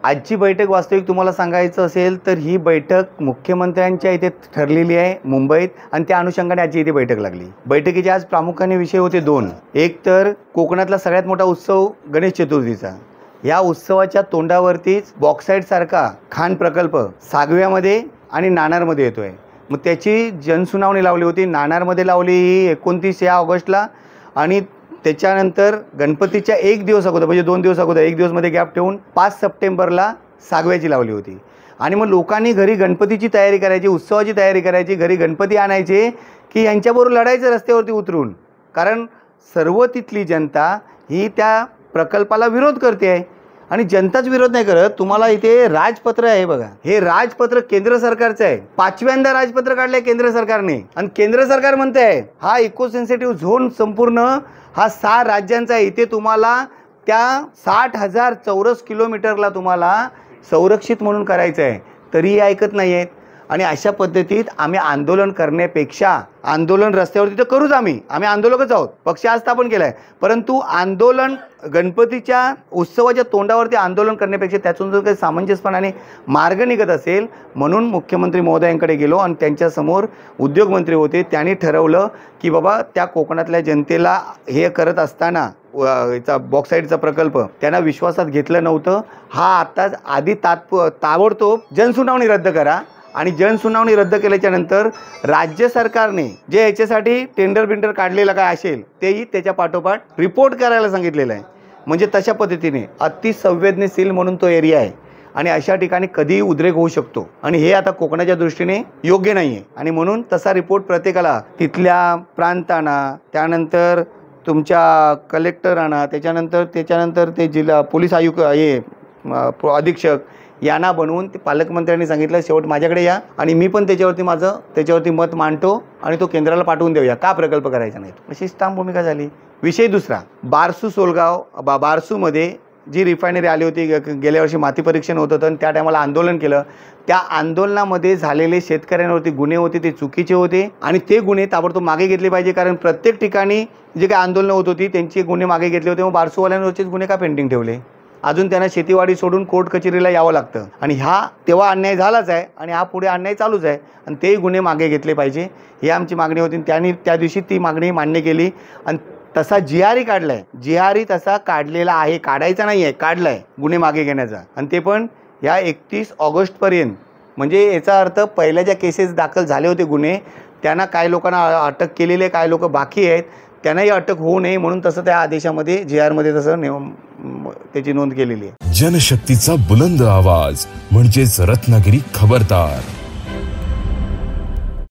आजची बैठक वास्तविक तुम्हाला सांगायचं असेल तर ही बैठक मुख्यमंत्र्यांच्या इथे ठरलेली आहे मुंबईत आणि त्या अनुषंगाने आजची इथे बैठक लागली। बैठकीचे आज प्रामुख्याने विषय होते दोन। एक तर कोकणातला सगळ्यात मोठा उत्सव गणेश चतुर्थीचा। या उत्सवाच्या तोंडावरतीच बॉक्साईट सारखा खाण प्रकल्प सागव्यामध्ये आणि नाणारमध्ये येतोय। मग त्याची जनसुनावणी लावली होती। नाणारमध्ये लावली ही 29 ऑगस्टला आणि त्याच्यानंतर गणपतीच्या एक दिवस अगोदर म्हणजे 2 दिवस अगोदर एक दिवसमध्ये गॅप ठेवून 5 सप्टेंबरला सागव्याची लावली होती। आणि मग लोकांनी घरी गणपतीची तयारी करायची, उत्सवाची तयारी करायची, घरी गणपती आणायचे की यांच्याबरोबर लढायचं रस्त्यावरती उतरून, कारण सर्व तिथली जनता ही त्या प्रकल्पाला विरोध करते आहे आणि जनताच विरोध नाही करत। तुम्हाला इथे राजपत्र आहे बघा, हे राजपत्र केंद्र सरकारचं आहे। 5व्यांदा राजपत्र काढलंय केंद्र सरकारने आणि केंद्र सरकार म्हणते आहे हा इको सेन्सिटिव्ह झोन संपूर्ण हा 6 राज्यांचा आहे। इथे तुम्हाला त्या 60,000 चौरस किलोमीटरला तुम्हाला संरक्षित म्हणून करायचं आहे, तरीही ऐकत नाही आहेत। आणि अशा पद्धतीत आम्ही आंदोलन करण्यापेक्षा आंदोलन रस्त्यावरती तर करूच, आम्ही आंदोलकच आहोत, पक्ष स्थापन केला आहे, परंतु आंदोलन गणपतीच्या उत्सवाच्या तोंडावरती आंदोलन करण्यापेक्षा त्यातून जर काही सामंजस्यपणाने मार्ग निघत असेल म्हणून मुख्यमंत्री महोदयांकडे गेलो आणि त्यांच्यासमोर उद्योगमंत्री होते। त्यांनी ठरवलं की बाबा त्या कोकणातल्या जनतेला हे करत असताना याचा बॉक्साईटचा प्रकल्प त्यांना विश्वासात घेतलं नव्हतं। हा आता आधी ताबडतोब जनसुनावणी रद्द करा आणि जनसुनावणी रद्द केल्याच्या नंतर राज्य सरकारने जे याच्यासाठी टेंडर काढलेलं काय असेल तेही त्याच्या पाठोपाठ रिपोर्ट करायला सांगितलेलं आहे। म्हणजे तशा पद्धतीने अतिसंवेदनशील म्हणून तो एरिया आहे आणि अशा ठिकाणी कधीही उद्रेक होऊ शकतो आणि हे आता कोकणाच्या दृष्टीने योग्य नाही आहे। आणि म्हणून तसा रिपोर्ट प्रत्येकाला तिथल्या प्रांतांना, त्यानंतर तुमच्या कलेक्टरांना, त्याच्यानंतर ते जिल्हा पोलीस आयुक्त हे अधीक्षक यांना बनवून ते पालकमंत्र्यांनी सांगितलं शेवट माझ्याकडे या आणि मी पण त्याच्यावरती मत मांडतो आणि तो केंद्राला पाठवून देऊया, का प्रकल्प करायचा नाही, अशी ठाम भूमिका झाली। विषय दुसरा, बारसूमध्ये जी रिफायनरी आली होती, गेल्या वर्षी माती परीक्षण होत होतं आणि त्या टायमाला आंदोलन केलं। त्या आंदोलनामध्ये झालेले शेतकऱ्यांवरती गुन्हे होते ते चुकीचे होते आणि ते गुन्हे ताबडतोब मागे घेतले पाहिजे, कारण प्रत्येक ठिकाणी जे काही आंदोलनं होत होती त्यांचे गुन्हे मागे घेतले होते। मग बारसूवाल्यांवरचेच गुन्हे का पेंडिंग ठेवले? अजून त्यांना शेतीवाडी सोडून कोर्ट कचेरीला यावं लागतं आणि हा तेव्हा अन्याय झालाच आहे आणि हा पुढे अन्याय चालूच आहे आणि तेही गुन्हे मागे घेतले पाहिजे, ही आमची मागणी होती। त्यांनी त्या दिवशी ती मागणी मान्य केली आणि तसा GRE काढलाय। GRE तसा काढलेला आहे, काढायचा नाही आहे, काढलाय गुन्हे मागे घेण्याचा आणि ते पण या 31 ऑगस्टपर्यंत। म्हणजे याचा अर्थ पहिल्या ज्या केसेस दाखल झाले होते गुन्हे त्यांना काही लोकांना अटक केलेली आहे, काही लोक बाकी आहेत, त्यांनाही अटक होऊ नये म्हणून तसं त्या आदेशामध्ये GR मध्ये तसं त्याची नोंद केलेली आहे। जनशक्तीचा बुलंद आवाज म्हणजेच रत्नागिरी खबरदार।